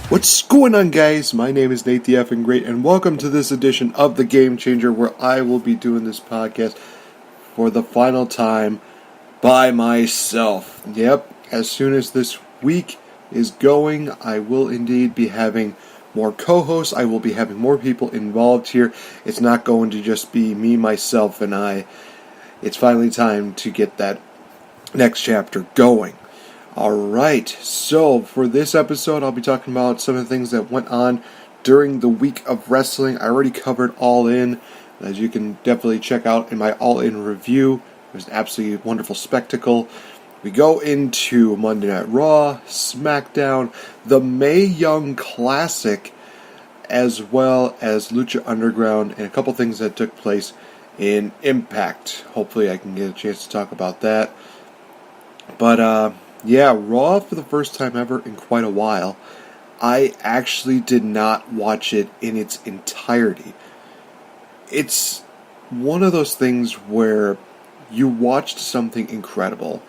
What's going on, guys? My name is Nate the Effing Great, and welcome to this edition of The Game Changer, where I will be doing this podcast for the final time by myself. Yep, as soon as this week is going, I will indeed be having more co-hosts. I will be having more people involved here. It's not going to just be me, myself, and I. It's finally time to get that next chapter going. Alright, so for this episode, I'll be talking about some of the things that went on during the week of wrestling. I already covered All In, as you can definitely check out in my All In review. It was an absolutely wonderful spectacle. We go into Monday Night Raw, SmackDown, the Mae Young Classic, as well as Lucha Underground, and a couple things that took place in Impact. Hopefully I can get a chance to talk about that. But, yeah, Raw for the first time ever in quite a while. I actually did not watch it in its entirety. It's one of those things where you watched something incredible,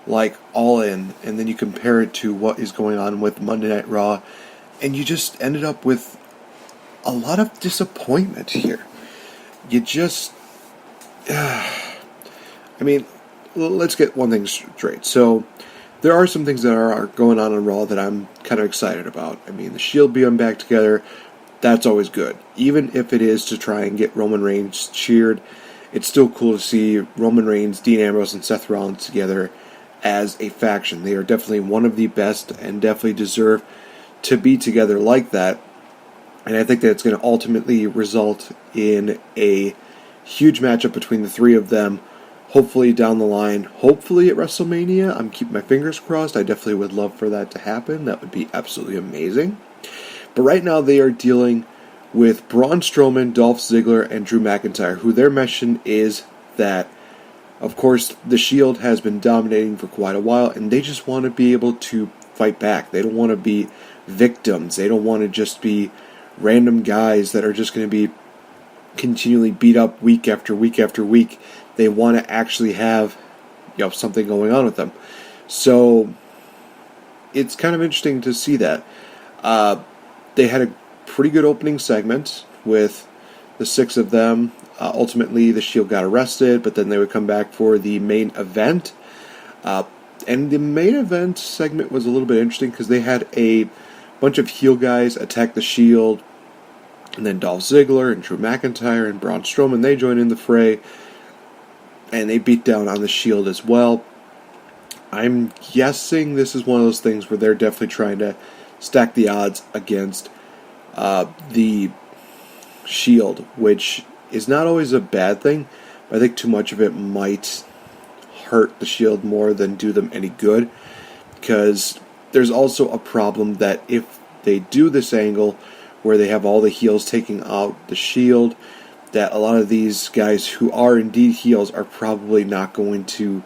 like All In, and then you compare it to what is going on with Monday Night Raw, and you just ended up with a lot of disappointment here. You just... let's get one thing straight. So, there are some things that are going on in Raw that I'm kind of excited about. I mean, the Shield being back together, that's always good. Even if it is to try and get Roman Reigns cheered, it's still cool to see Roman Reigns, Dean Ambrose, and Seth Rollins together as a faction. They are definitely one of the best and definitely deserve to be together like that. And I think that it's going to ultimately result in a huge matchup between the three of them. Hopefully down the line, hopefully at WrestleMania. I'm keeping my fingers crossed. I definitely would love for that to happen. That would be absolutely amazing. But right now they are dealing with Braun Strowman, Dolph Ziggler, and Drew McIntyre, who their mission is that, of course, the Shield has been dominating for quite a while, and they just want to be able to fight back. They don't want to be victims. They don't want to just be random guys that are just going to be continually beat up week after week after week. They want to actually have, something going on with them. So it's kind of interesting to see that. They had a pretty good opening segment with the six of them. Ultimately, the Shield got arrested, but then they would come back for the main event. And the main event segment was a little bit interesting because they had a bunch of heel guys attack the Shield. And then Dolph Ziggler and Drew McIntyre and Braun Strowman, they joined in the fray. And they beat down on the Shield as well. I'm guessing this is one of those things where they're definitely trying to stack the odds against the Shield, which is not always a bad thing. But I think too much of it might hurt the Shield more than do them any good. Because there's also a problem that if they do this angle where they have all the heels taking out the Shield, that a lot of these guys who are indeed heels are probably not going to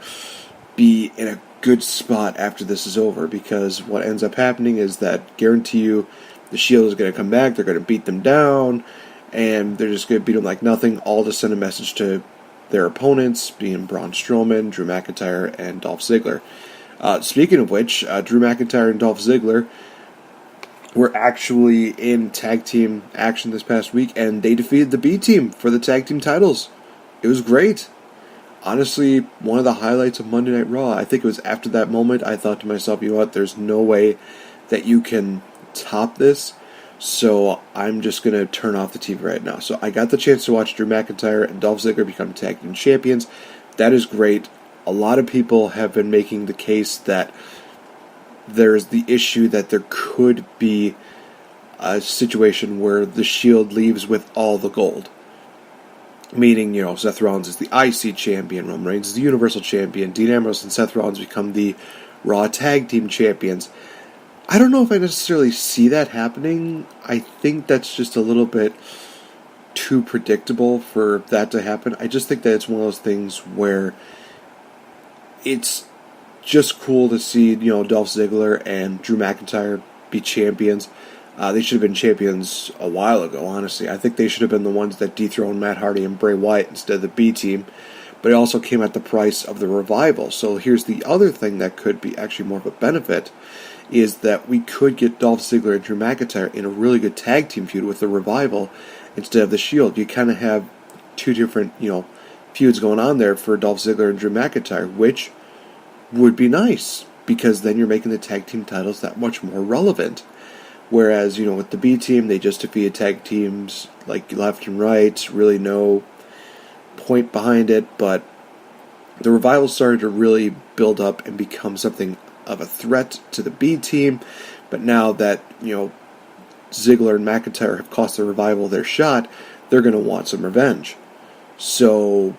be in a good spot after this is over, because what ends up happening is that, guarantee you, the Shield is going to come back, they're going to beat them down, and they're just going to beat them like nothing, all to send a message to their opponents, being Braun Strowman, Drew McIntyre, and Dolph Ziggler. Speaking of which, Drew McIntyre and Dolph Ziggler were actually in tag team action this past week, and they defeated the B team for the tag team titles. It was great. Honestly, one of the highlights of Monday Night Raw. I think it was after that moment I thought to myself, you know what, there's no way that you can top this, so I'm just going to turn off the TV right now. So I got the chance to watch Drew McIntyre and Dolph Ziggler become tag team champions. That is great. A lot of people have been making the case that there's the issue that there could be a situation where the Shield leaves with all the gold. Meaning, Seth Rollins is the IC champion, Roman Reigns is the Universal champion, Dean Ambrose and Seth Rollins become the Raw Tag Team champions. I don't know if I necessarily see that happening. I think that's just a little bit too predictable for that to happen. I just think that it's one of those things where it's just cool to see, Dolph Ziggler and Drew McIntyre be champions. They should have been champions a while ago, honestly. I think they should have been the ones that dethroned Matt Hardy and Bray Wyatt instead of the B team. But it also came at the price of the Revival. So here's the other thing that could be actually more of a benefit, is that we could get Dolph Ziggler and Drew McIntyre in a really good tag team feud with the Revival instead of the Shield. You kind of have two different, feuds going on there for Dolph Ziggler and Drew McIntyre, which would be nice, because then you're making the tag team titles that much more relevant. Whereas, with the B team, they just defeated tag teams like Left and Right, really no point behind it, but the Revival started to really build up and become something of a threat to the B team. But now that, Ziggler and McIntyre have cost the Revival their shot, they're going to want some revenge. So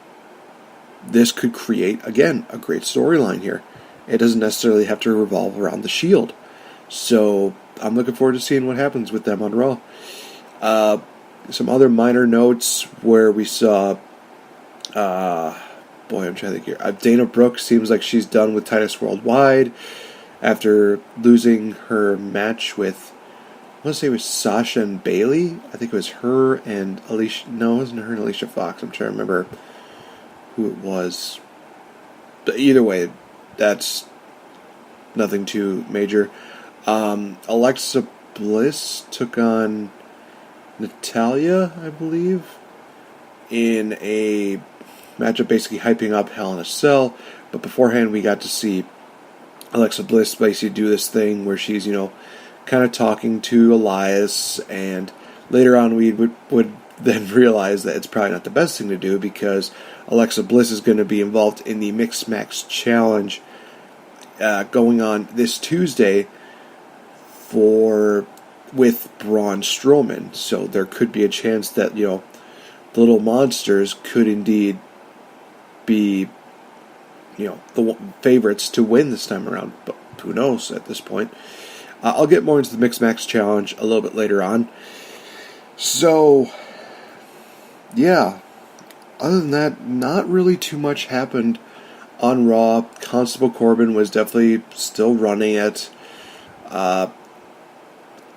this could create, again, a great storyline here. It doesn't necessarily have to revolve around the Shield. So I'm looking forward to seeing what happens with them on Raw. Some other minor notes where we saw, I'm trying to think here. Dana Brooke seems like she's done with Titus Worldwide after losing her match with, I want to say it was Sasha and Bayley. I think it was her and Alicia. No, it wasn't her and Alicia Fox. I'm trying to remember who it was. But either way, that's nothing too major. Alexa Bliss took on Natalya, I believe, in a matchup basically hyping up Hell in a Cell. But beforehand, we got to see Alexa Bliss basically do this thing where she's, kind of talking to Elias, and later on we would then realize that it's probably not the best thing to do, because Alexa Bliss is going to be involved in the Mixed Match Challenge going on this Tuesday with Braun Strowman. So there could be a chance that, the Little Monsters could indeed be, the favorites to win this time around. But who knows at this point. I'll get more into the Mixed Match Challenge a little bit later on. So, yeah. Other than that, not really too much happened on Raw. Constable Corbin was definitely still running it. The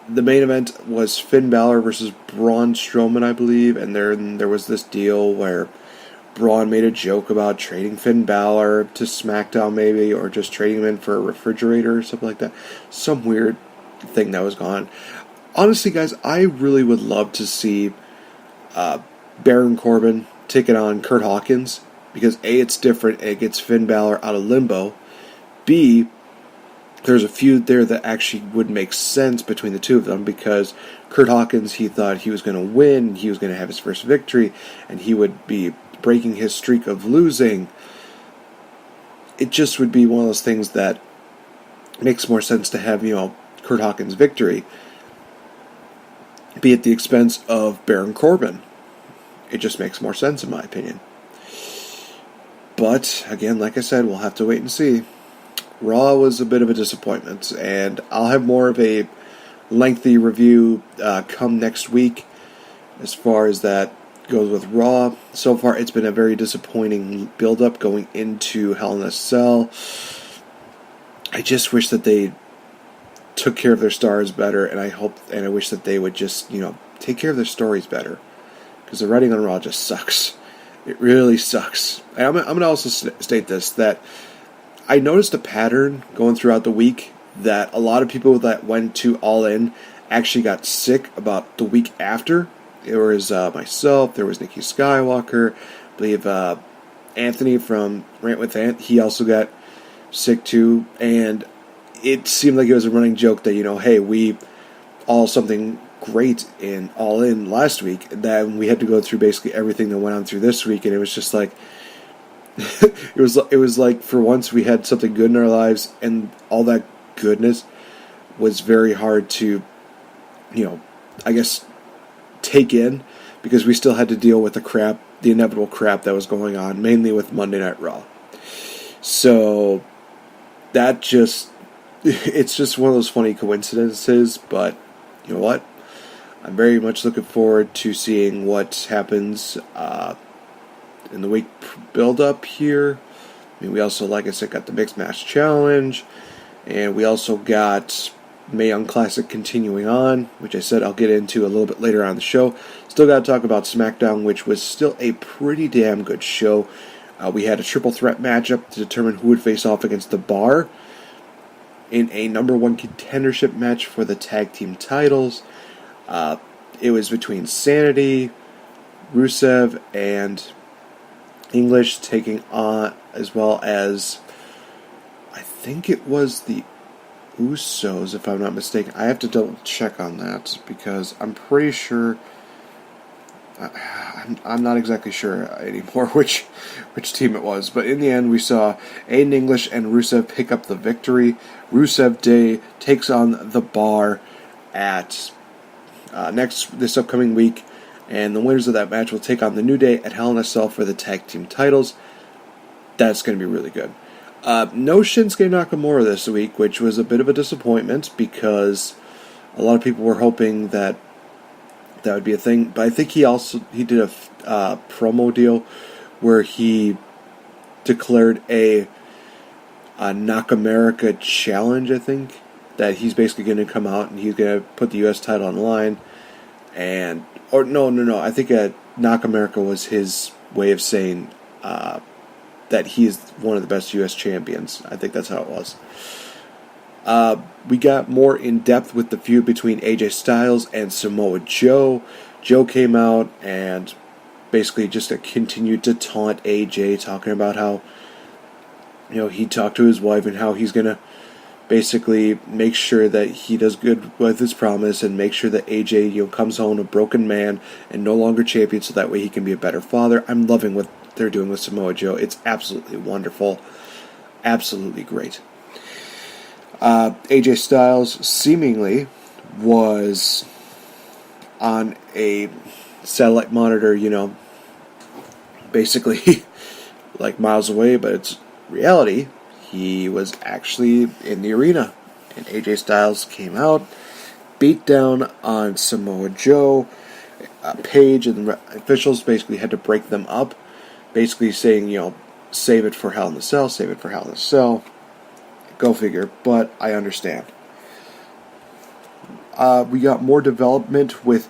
main event was Finn Balor versus Braun Strowman, I believe, and there was this deal where Braun made a joke about trading Finn Balor to SmackDown maybe, or just trading him in for a refrigerator or something like that. Some weird thing that was going on. Honestly, guys, I really would love to see Baron Corbin take it on Kurt Hawkins, because A, it's different, and it gets Finn Balor out of limbo. B, there's a feud there that actually would make sense between the two of them, because Kurt Hawkins, he thought he was going to win, he was going to have his first victory, and he would be breaking his streak of losing. It just would be one of those things that makes more sense to have, Kurt Hawkins' victory be at the expense of Baron Corbin. It just makes more sense in my opinion. But, again, like I said, we'll have to wait and see. Raw was a bit of a disappointment, and I'll have more of a lengthy review come next week as far as that goes with Raw. So far, it's been a very disappointing build-up going into Hell in a Cell. I just wish that they took care of their stars better, and I wish that they would just, take care of their stories better, because the writing on Raw just sucks. It really sucks. And I'm going to also state this, that I noticed a pattern going throughout the week that a lot of people that went to All In actually got sick about the week after. There was myself, there was Nikki Skywalker, I believe Anthony from Rant with Ant, he also got sick too, and it seemed like it was a running joke that, hey, we all something great in All In last week, and then we had to go through basically everything that went on through this week, and it was just like, it was like for once we had something good in our lives, and all that goodness was very hard to, I guess, take in, because we still had to deal with the inevitable crap that was going on, mainly with Monday Night Raw. So that it's just one of those funny coincidences, but you know what? I'm very much looking forward to seeing what happens in the week build-up here. I mean, we also, like I said, got the Mixed Match Challenge, and we also got Mae Young Classic continuing on, which I said I'll get into a little bit later on the show. Still got to talk about SmackDown, which was still a pretty damn good show. We had a triple threat matchup to determine who would face off against The Bar. in a number one contendership match for the tag team titles. It was between Sanity, Rusev, and English taking on, as well as, I think it was the Usos, if I'm not mistaken. I have to double check on that because I'm pretty sure. I'm not exactly sure anymore which team it was, but in the end we saw Aiden English and Rusev pick up the victory. Rusev Day takes on The Bar at this upcoming week, and the winners of that match will take on the New Day at Hell in a Cell for the tag team titles. That's going to be really good. No Shinsuke Nakamura this week, which was a bit of a disappointment because a lot of people were hoping that would be a thing. But I think he did a promo deal where he declared a Nakamerica challenge, I think, that he's basically going to come out and he's going to put the U.S. title on the line. No. I think Nakamerica was his way of saying that he is one of the best U.S. champions. I think that's how it was. We got more in depth with the feud between AJ Styles and Samoa Joe. Joe came out and basically just continued to taunt AJ, talking about how, he talked to his wife and how he's going to basically make sure that he does good with his promise and make sure that AJ, comes home a broken man and no longer champion, so that way he can be a better father. I'm loving what they're doing with Samoa Joe. It's absolutely wonderful. Absolutely great. AJ Styles seemingly was on a satellite monitor, basically like miles away, but it's reality. He was actually in the arena, and AJ Styles came out, beat down on Samoa Joe. Paige and the officials basically had to break them up, basically saying, save it for Hell in a Cell, save it for Hell in a Cell. Go figure, but I understand. We got more development with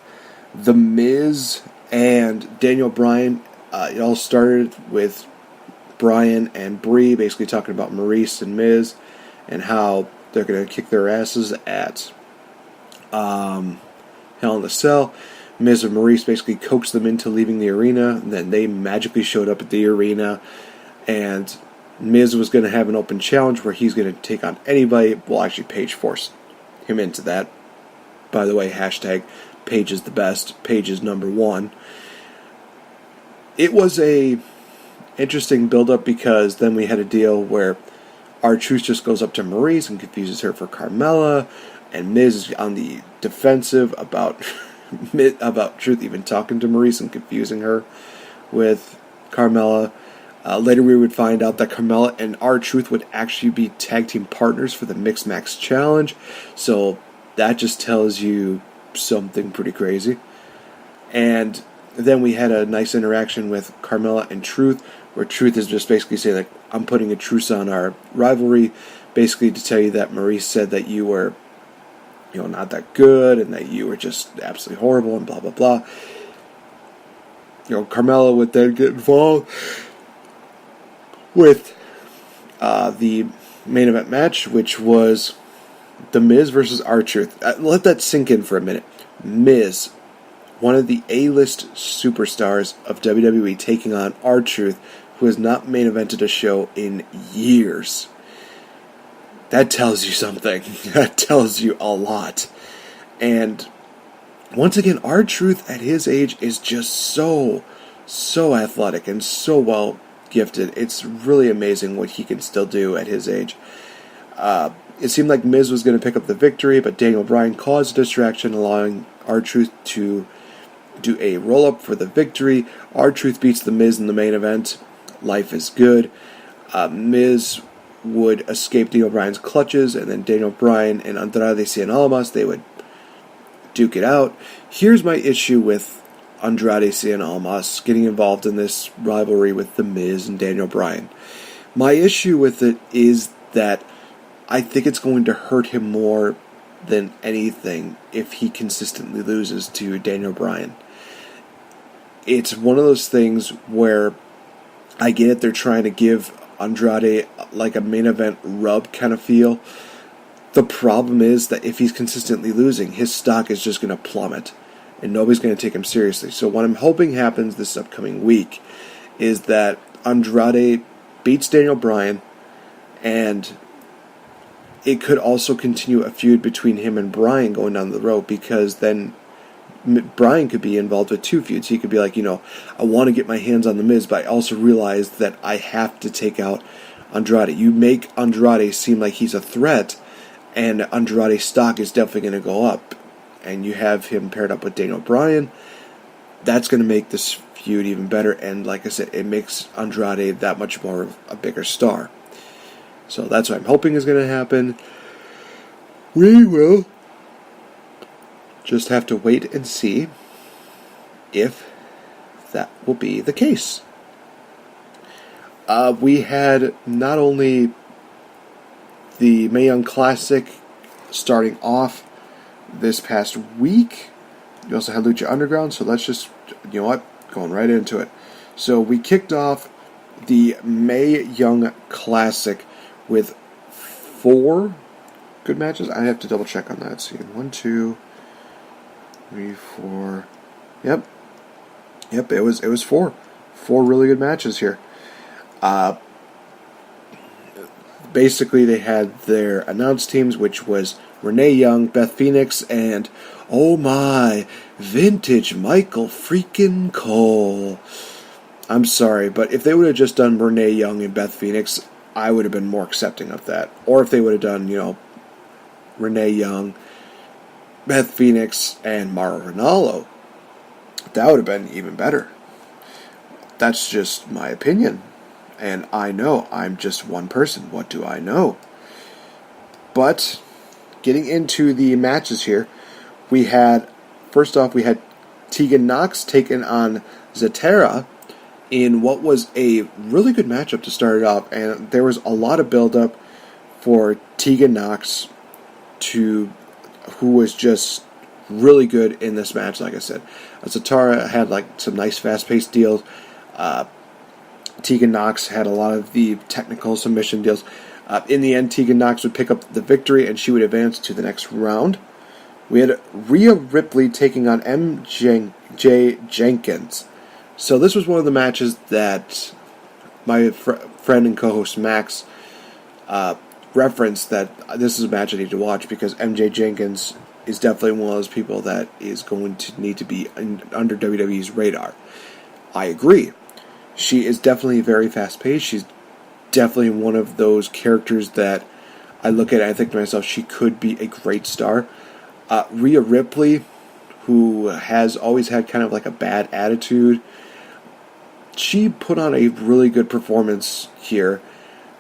The Miz and Daniel Bryan. It all started with Bryan and Brie basically talking about Maurice and Miz and how they're going to kick their asses at Hell in a Cell. Miz and Maurice basically coaxed them into leaving the arena, and then they magically showed up at the arena, and Miz was going to have an open challenge where he's going to take on anybody. Well, actually, Paige forced him into that. By the way, hashtag Paige is the best. Paige is number one. It was a interesting build-up because then we had a deal where R-Truth just goes up to Maurice and confuses her for Carmella, and Miz is on the defensive about Truth even talking to Maurice and confusing her with Carmella. Later we would find out that Carmella and R-Truth would actually be tag team partners for the Mixed Max Challenge. So that just tells you something pretty crazy. And then we had a nice interaction with Carmella and Truth, where Truth is just basically saying, like, I'm putting a truce on our rivalry, basically to tell you that Maurice said that you were, not that good, and that you were just absolutely horrible, and blah, blah, blah. Carmella would then get involved with the main event match, which was The Miz versus R-Truth. Let that sink in for a minute. Miz, one of the A-list superstars of WWE, taking on R-Truth, who has not main evented a show in years. That tells you something. That tells you a lot. And once again, R-Truth at his age is just so athletic and so well gifted. It's really amazing what he can still do at his age. It seemed like Miz was going to pick up the victory, but Daniel Bryan caused a distraction, allowing R-Truth to do a roll-up for the victory. R-Truth beats The Miz in the main event. Life is good. Miz would escape Daniel Bryan's clutches, and then Daniel Bryan and Andrade Cien Almas, they would duke it out. Here's my issue with Andrade Cien Almas getting involved in this rivalry with The Miz and Daniel Bryan. My issue with it is that I think it's going to hurt him more than anything if he consistently loses to Daniel Bryan. It's one of those things where I get it, they're trying to give Andrade like a main event rub kind of feel, The problem is that if he's consistently losing, his stock is just going to plummet, and nobody's going to take him seriously. So what I'm hoping happens this upcoming week is that Andrade beats Daniel Bryan, and it could also continue a feud between him and Bryan going down the road, because then Bryan could be involved with two feuds. He could be like, I want to get my hands on The Miz, but I also realize that I have to take out Andrade. You make Andrade seem like he's a threat, and Andrade's stock is definitely going to go up. And you have him paired up with Daniel Bryan. That's going to make this feud even better. And like I said, it makes Andrade that much more of a bigger star. So that's what I'm hoping is going to happen. We will just have to wait and see if that will be the case. We had not only the Mae Young Classic starting off this past week, you also had Lucha Underground, so let's just, going right into it. So we kicked off the Mae Young Classic with 4 good matches. I have to double check on that. Let's see, 1, 2, 3, 4. Yep, it was 4 really good matches here. Basically, they had their announced teams, which was Renee Young, Beth Phoenix, and, oh my, vintage Michael freaking Cole. I'm sorry, but if they would have just done Renee Young and Beth Phoenix, I would have been more accepting of that. Or if they would have done, Renee Young, Beth Phoenix, and Mauro Ranallo, that would have been even better. That's just my opinion. And I know I'm just one person. What do I know? But getting into the matches here, first off, we had Tegan Nox taking on Zatara in what was a really good matchup to start it off. And there was a lot of build-up for Tegan Nox, who was just really good in this match, like I said. Zatara had some nice fast-paced deals. Tegan Nox had a lot of the technical submission deals. In the end, Tegan Nox would pick up the victory, and she would advance to the next round. We had Rhea Ripley taking on MJ Jenkins. So this was one of the matches that my friend and co-host Max referenced that this is a match I need to watch, because MJ Jenkins is definitely one of those people that is going to need to be under WWE's radar. I agree. She is definitely very fast-paced. She's definitely one of those characters that I look at and I think to myself, she could be a great star. Rhea Ripley, who has always had kind of like a bad attitude, she put on a really good performance here,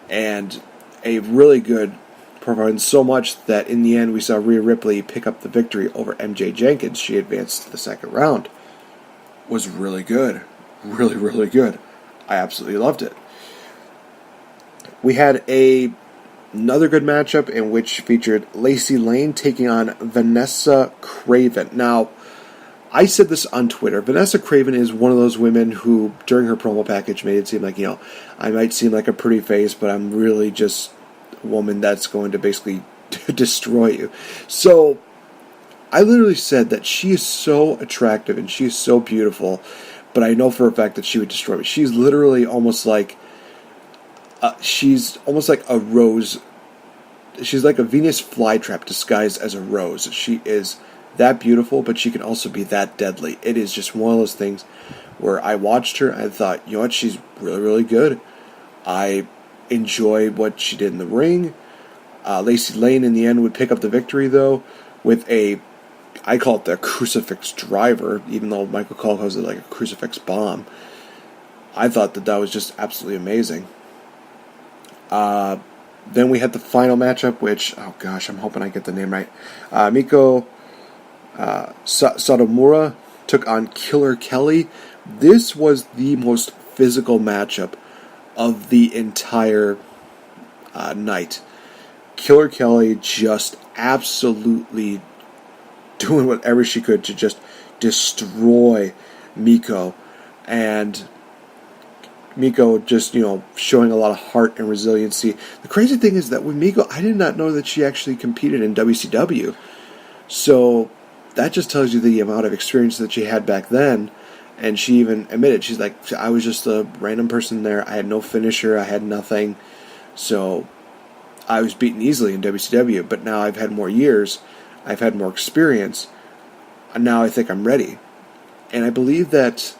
and a really good performance, so much that in the end we saw Rhea Ripley pick up the victory over MJ Jenkins. She advanced to the second round. Was really good. Really, really good. I absolutely loved it. We had another good matchup in which featured Lacey Lane taking on Vanessa Craven. Now, I said this on Twitter. Vanessa Craven is one of those women who, during her promo package, made it seem like, I might seem like a pretty face, but I'm really just a woman that's going to basically destroy you. So, I literally said that she is so attractive and she is so beautiful, but I know for a fact that she would destroy me. She's literally almost like a rose. She's like a Venus flytrap disguised as a rose. She is that beautiful, but she can also be that deadly. It is just one of those things where I watched her and I thought, you know what, she's really, really good. I enjoy what she did in the ring. Lacey Lane in the end would pick up the victory, though, with I call it the crucifix driver, even though Michael Cole calls it like a crucifix bomb. I thought that was just absolutely amazing. Then we had the final matchup, which, oh gosh, I'm hoping I get the name right. Miko Satomura took on Killer Kelly. This was the most physical matchup of the entire night. Killer Kelly just absolutely doing whatever she could to just destroy Miko. And Miko just, showing a lot of heart and resiliency. The crazy thing is that with Miko, I did not know that she actually competed in WCW. So that just tells you the amount of experience that she had back then. And she even admitted, she's like, I was just a random person there. I had no finisher. I had nothing. So I was beaten easily in WCW. But now I've had more years. I've had more experience. And now I think I'm ready. And I believe that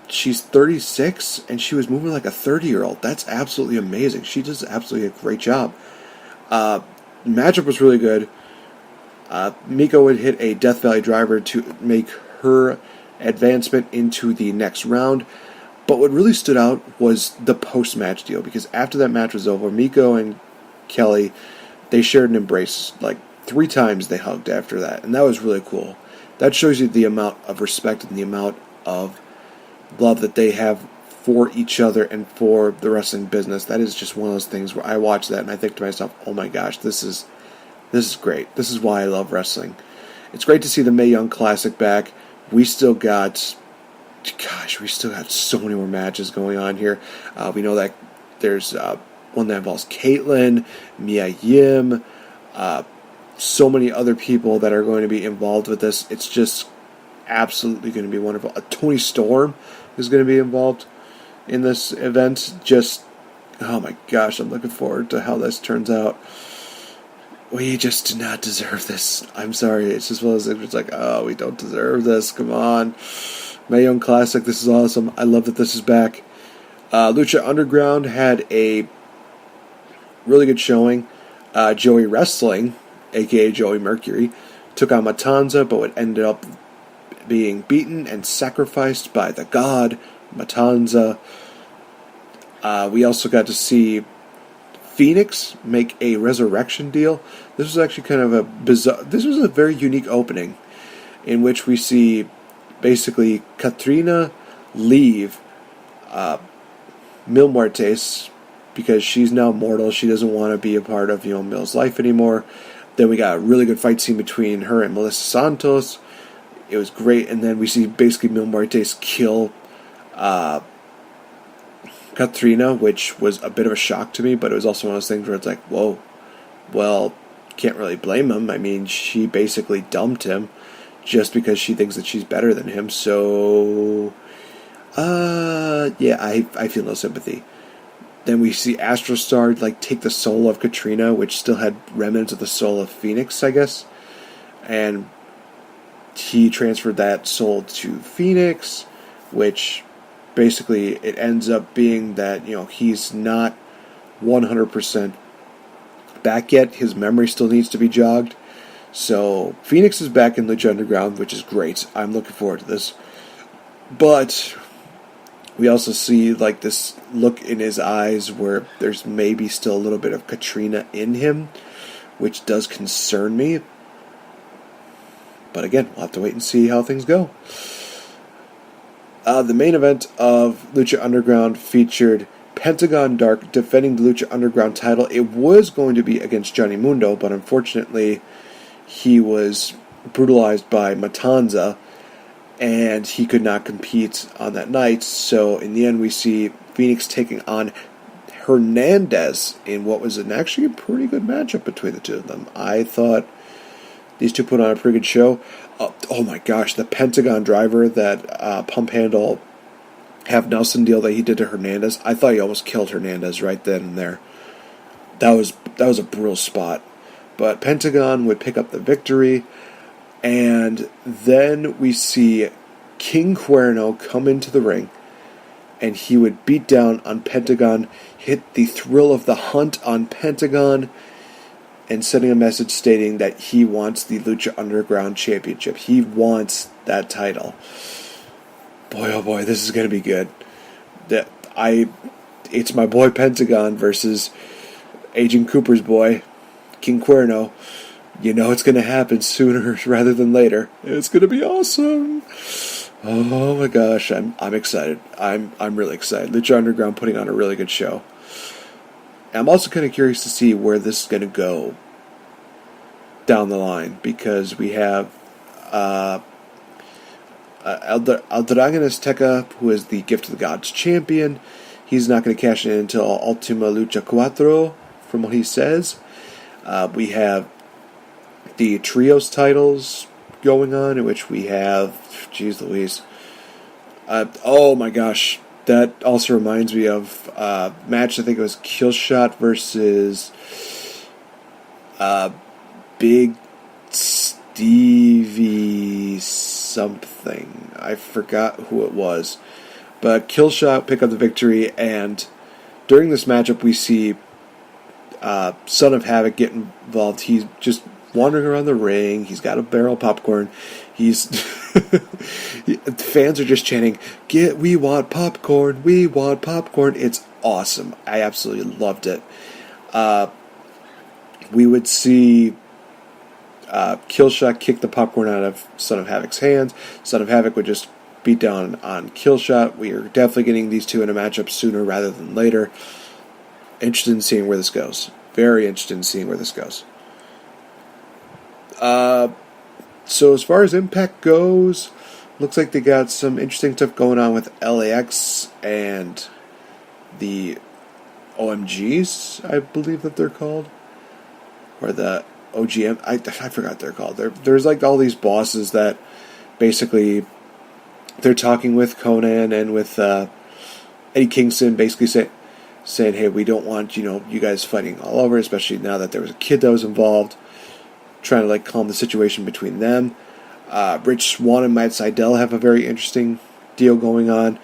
she's 36 and she was moving like a 30-year-old. That's absolutely amazing. She does absolutely a great job. Matchup was really good. Miko would hit a Death Valley driver to make her advancement into the next round. But what really stood out was the post-match deal, because after that match was over, Miko and Kelly, they shared an embrace. Like 3 times they hugged after that, and that was really cool. That shows you the amount of respect and the amount of love that they have for each other and for the wrestling business. That is just one of those things where I watch that and I think to myself, oh my gosh, this is great. This is why I love wrestling. It's great to see the Mae Young Classic back. We still got so many more matches going on here. We know that there's one that involves Caitlyn, Mia Yim, so many other people that are going to be involved with this. It's just absolutely going to be wonderful. Tony Storm is going to be involved in this event. Just, oh my gosh, I'm looking forward to how this turns out. We just do not deserve this. I'm sorry. It's just one of those things where it's like, oh, we don't deserve this. Come on. Mae Young Classic, this is awesome. I love that this is back. Lucha Underground had a really good showing. Joey Wrestling, a.k.a. Joey Mercury, took on Matanza, but it ended up being beaten and sacrificed by the god, Matanza. We also got to see Phoenix make a resurrection deal. This was actually kind of a bizarre... This was a very unique opening in which we see basically Katrina leave Mil Muertes because she's now mortal. She doesn't want to be a part of Mil's life anymore. Then we got a really good fight scene between her and Melissa Santos. It was great. And then we see basically Mil Muertes kill Katrina, which was a bit of a shock to me, but it was also one of those things where it's like, whoa, well, can't really blame him. I mean, she basically dumped him just because she thinks that she's better than him. So, yeah, I feel no sympathy. Then we see Astrostar take the soul of Katrina, which still had remnants of the soul of Phoenix, I guess, and he transferred that soul to Phoenix, which basically it ends up being that he's not 100% back yet. His memory still needs to be jogged. So Phoenix is back in Lucha Underground, which is great. I'm looking forward to this. But we also see this look in his eyes where there's maybe still a little bit of Katrina in him, which does concern me. But again, we'll have to wait and see how things go. The main event of Lucha Underground featured Pentagon Dark defending the Lucha Underground title. It was going to be against Johnny Mundo, but unfortunately he was brutalized by Matanza, and he could not compete on that night. So in the end, we see Phoenix taking on Hernandez in what was actually a pretty good matchup between the two of them. I thought these two put on a pretty good show. Oh my gosh, the Pentagon driver, that pump handle half Nelson deal that he did to Hernandez. I thought he almost killed Hernandez right then and there. That was a brutal spot. But Pentagon would pick up the victory, and then we see King Cuerno come into the ring, and he would beat down on Pentagon, hit the Thrill of the Hunt on Pentagon, and sending a message stating that he wants the Lucha Underground Championship. He wants that title. Boy, oh boy, this is going to be good. It's my boy Pentagon versus Agent Cooper's boy, King Cuerno. You know it's going to happen sooner rather than later. It's going to be awesome. Oh my gosh, I'm excited. I'm really excited. Lucha Underground putting on a really good show. I'm also kind of curious to see where this is going to go down the line, because we have El Dragon Azteca, who is the Gift of the Gods champion, he's not going to cash in until Ultima Lucha 4, from what he says. We have the Trios titles going on, in which we have, geez Louise, oh my gosh, that also reminds me of a match, I think it was Killshot versus Big Stevie something. I forgot who it was. But Killshot pick up the victory, and during this matchup we see Son of Havoc get involved. He's just wandering around the ring. He's got a barrel of popcorn. He's the fans are just chanting, we want popcorn, we want popcorn." It's awesome. I absolutely loved it. We would see Killshot kick the popcorn out of Son of Havoc's hands. Son of Havoc would just beat down on Killshot. We are definitely getting these two in a matchup sooner rather than later. Interested in seeing where this goes. Very interested in seeing where this goes. So as far as Impact goes, looks like they got some interesting stuff going on with LAX and the OMGs, I believe that they're called. Or the OGM, I forgot they're called. There's like all these bosses that basically they're talking with Conan and with Eddie Kingston, basically saying, hey, we don't want you guys fighting all over, especially now that there was a kid that was involved, trying to like calm the situation between them. Rich Swann and Matt Sydal have a very interesting deal going on.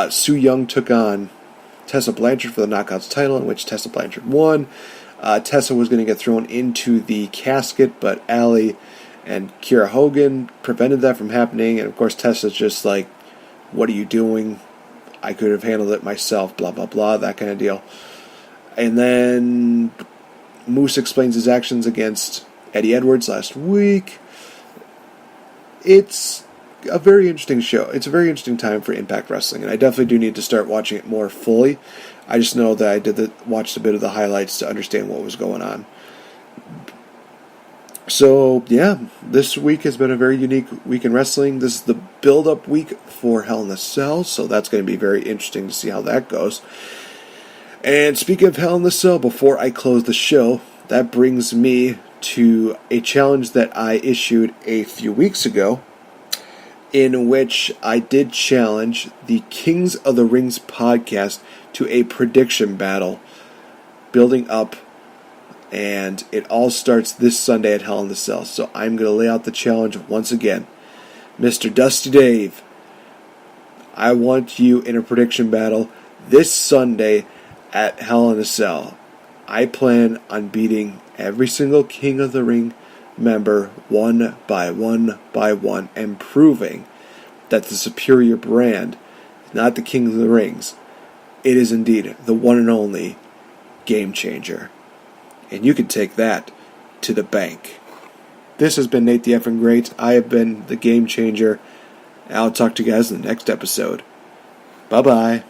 Su Yung took on Tessa Blanchard for the Knockouts title, in which Tessa Blanchard won. Tessa was going to get thrown into the casket, but Allie and Kiera Hogan prevented that from happening. And of course, Tessa's just like, "What are you doing? I could have handled it myself," blah, blah, blah, that kind of deal. And then Moose explains his actions against Eddie Edwards last week. It's a very interesting show. It's a very interesting time for Impact Wrestling, and I definitely do need to start watching it more fully. I just know that I watched a bit of the highlights to understand what was going on. So, yeah, this week has been a very unique week in wrestling. This is the build-up week for Hell in a Cell, so that's going to be very interesting to see how that goes. And speaking of Hell in a Cell, before I close the show, that brings me to a challenge that I issued a few weeks ago, in which I did challenge the Kings of the Rings podcast to a prediction battle, building up, and it all starts this Sunday at Hell in a Cell. So I'm going to lay out the challenge once again. Mr. Dusty Dave, I want you in a prediction battle this Sunday at Hell in a Cell. I plan on beating every single King of the Ring member one by one by one, and proving that the superior brand, not the King of the Rings, it is indeed the one and only Game Changer. And you can take that to the bank. This has been Nate the Effing Great. I have been the Game Changer. I'll talk to you guys in the next episode. Bye-bye.